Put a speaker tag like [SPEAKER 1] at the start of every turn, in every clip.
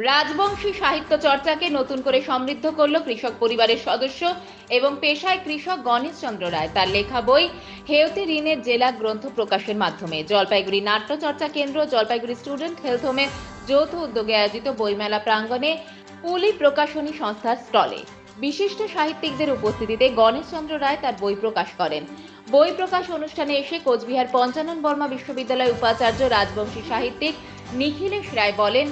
[SPEAKER 1] রাজবংশী সাহিত্য চর্চাকে নতুন করে সমৃদ্ধ করল কৃষক পরিবারের সদস্য এবং পেশায় কৃষক গণেশ চন্দ্র রায়। তার লেখা বই হেয়তি ঋণের জেলা গ্রন্থ প্রকাশের মাধ্যমে জলপাইগুড়ি নাট্য চর্চা কেন্দ্র, জলপাইগুড়ি স্টুডেন্ট হেলথ হোমের যৌথ উদ্যোগে আয়োজিত বইমেলা প্রাঙ্গণে পুলি প্রকাশনী সংস্থার স্টলে বিশিষ্ট সাহিত্যিকদের উপস্থিতিতে গণেশ চন্দ্র রায় তার বই প্রকাশ করেন। বই প্রকাশ অনুষ্ঠানে এসে কোচবিহার পঞ্চানন বর্মা বিশ্ববিদ্যালয় উপাচার্য রাজবংশী সাহিত্যিক নিখিলেশ রায় বলেন,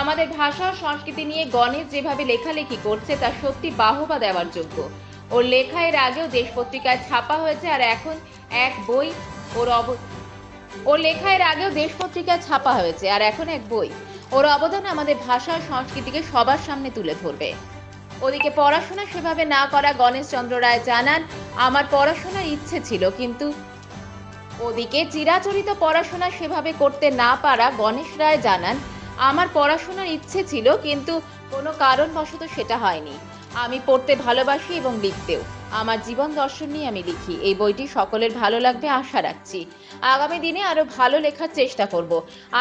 [SPEAKER 1] আমাদের ভাষা ও সংস্কৃতি নিয়ে গণেশ যেভাবে লেখালেখি করছে তা সত্যি বাহবা দেওয়ার যোগ্য। ওর লেখা এর আগেও দেশ পত্রিকায় ছাপা হয়েছে আর এখন এক বই ওর অবদান আমাদের ভাষা ও সংস্কৃতিকে সবার সামনে তুলে ধরবে। ওদিকে পড়াশোনা সেভাবে না করা গণেশ চন্দ্র রায় জানান, আমার পড়াশোনার ইচ্ছে ছিল কিন্তু ওদিকে চিরাচরিত পড়াশোনা সেভাবে করতে না পারা গণেশ রায় জানান, আমার পড়াশোনার ইচ্ছে ছিল কিন্তু কোনো কারণবশত সেটা হয়নি। আমি পড়তে ভালোবাসি এবং লিখতেও। আমার জীবন দর্শন নিয়ে আমি লিখি। এই বইটি সকলের ভালো লাগবে আশা রাখছি। আগামী দিনে আরো ভালো লেখার চেষ্টা করব।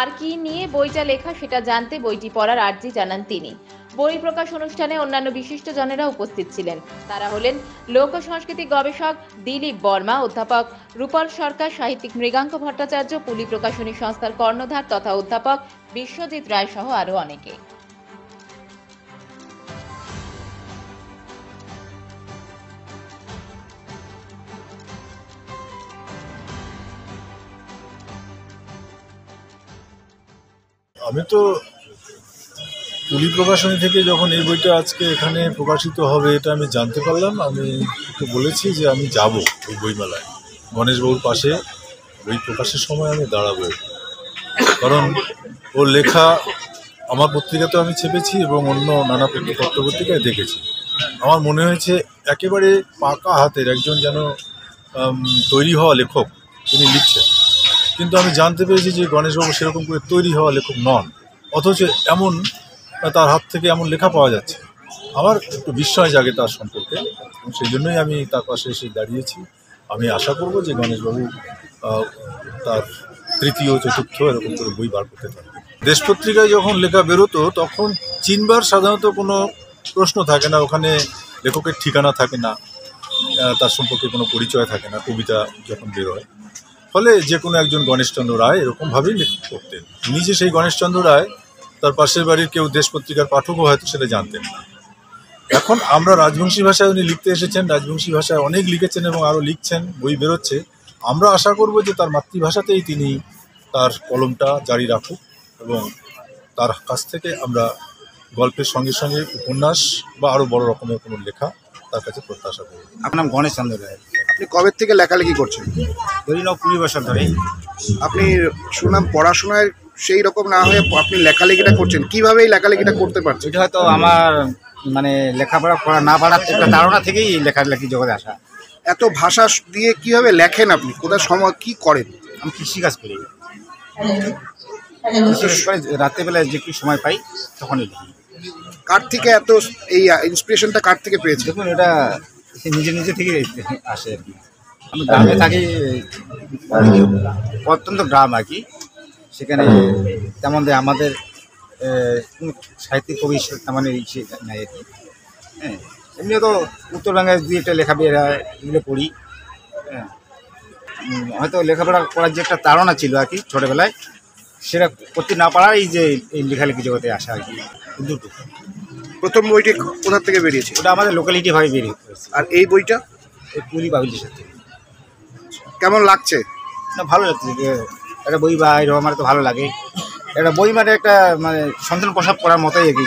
[SPEAKER 1] আর কি নিয়ে বইটা লেখা সেটা জানতে বইটি পড়ার আর্জি জানান তিনি। বই প্রকাশ অনুষ্ঠানে অন্যান্য বিশিষ্টজনেরা উপস্থিত ছিলেন। তারা হলেন লোক সংস্কৃতি গবেষক দিলীপ বর্মা, অধ্যাপক রূপল সরকার, সাহিত্যিক মৃগাঙ্ক ভট্টাচার্য, পুলি প্রকাশনী সংস্থার কর্ণধার তথা অধ্যাপক বিশ্বজিৎ রায় সহ আরো অনেকে।
[SPEAKER 2] আমি তো পুলি প্রকাশনী থেকে যখন এই বইটা আজকে এখানে প্রকাশিত হবে এটা আমি জানতে পারলাম, আমি ওকে বলেছি যে আমি যাব ওই বইমেলায়, গণেশবাবুর পাশে বই প্রকাশের সময় আমি দাঁড়াবো, কারণ ওর লেখা আমার পত্রিকাতে আমি ছেপেছি এবং অন্য নানা পত্রপত্রিকায় দেখেছি। আমার মনে হয়েছে একেবারে পাকা হাতের একজন যেন তৈরি হওয়া লেখক তিনি লিখছেন, কিন্তু আমি জানতে পেরেছি যে গণেশবাবু সেরকম করে তৈরি হওয়া লেখক নন, অথচ এমন তার হাত থেকে এমন লেখা পাওয়া যাচ্ছে। আমার একটু বিস্ময় জাগে তার সম্পর্কে, এবং সেই জন্যই আমি তার পাশে এসে দাঁড়িয়েছি। আমি আশা করব যে গণেশবাবু তার তৃতীয় চতুর্থ এরকম করে বই বার করতে থাকবে। দেশ পত্রিকায় যখন লেখা বেরোতো তখন চিনবার সাধারণত কোনো প্রশ্ন থাকে না, ওখানে লেখকের ঠিকানা থাকে না, তার সম্পর্কে কোনো পরিচয় থাকে না কবিতা যখন বেরোয়, ফলে যে কোনো একজন গণেশচন্দ্র রায় এরকমভাবেই লেখা করতেন। তিনি যে সেই গণেশচন্দ্র রায় তার পাশের বাড়ির কেউ দেশ পত্রিকার পাঠকও হয়তো সেটা জানতেন না। এখন আমরা রাজবংশী ভাষায় উনি লিখতে এসেছেন, রাজবংশী ভাষায় অনেক লিখেছেন এবং আরও লিখছেন, বই বেরোচ্ছে। আমরা আশা করব যে তার মাতৃভাষাতেই তিনি তার কলমটা জারি রাখুক এবং তার কাছ থেকে আমরা গল্পের সঙ্গে সঙ্গে উপন্যাস বা আরও বড় রকমের কোনো লেখা তার কাছে প্রত্যাশা করি।
[SPEAKER 3] আপনার নাম গণেশ চন্দ্র রায়।
[SPEAKER 4] আপনি কবে থেকে লেখালেখি করছেন?
[SPEAKER 3] ধরি নাও 20 বছর ধরে।
[SPEAKER 4] আপনি শুনলাম পড়াশোনায় সেই রকম না হয়ে আপনি লেখালেখিটা করছেন, কিভাবে এই লেখালেখিটা করতে পারছেন?
[SPEAKER 3] এটা হয়তো আমার মানে লেখাপড়া করা না পারার একটা ধারণা থেকেই লেখালেখি জগতে আসা।
[SPEAKER 4] এত ভাষা দিয়ে কিভাবে লেখেন আপনি? কোথায় সময় কি করেন?
[SPEAKER 3] আমি কৃষিকাজ করি, রাত্রেবেলায় যে কি সময় পাই তখনই লিখি।
[SPEAKER 4] কার থেকে এত এই ইন্সপিরেশনটা কার থেকে পেয়েছেন?
[SPEAKER 3] দেখুন, এটা নিজে থেকে আসে আর কি। আমি গ্রামে থাকি, অত্যন্ত গ্রাম আর কি, সেখানে তেমন আমাদের সাহিত্যিক কবি তেমন ইচ্ছে নাই আর কি। হ্যাঁ, এমনি তো উত্তরবঙ্গের দুই একটা লেখা বের হয়, এগুলো পড়ি। হ্যাঁ, হয়তো লেখাপড়া করার যে একটা তাড়না ছিল আর কি ছোটোবেলায়, সেটা করতে না পারার এই লেখালেখি জগতে আসা আর কি। দুটো।
[SPEAKER 4] প্রথম বইটি কোথা থেকে বেরিয়েছে?
[SPEAKER 3] ওটা আমাদের লোকালিটি ভাবে বেরিয়ে হয়েছে।
[SPEAKER 4] আর এই বইটা?
[SPEAKER 3] এই পুলি বাবুলির সাথে।
[SPEAKER 4] কেমন লাগছে?
[SPEAKER 3] না, ভালো লাগছে। একটা বই বা এরকম আমার তো ভালো লাগে। একটা বই মানে একটা মানে সন্তান প্রসব করার মতোই আর কি।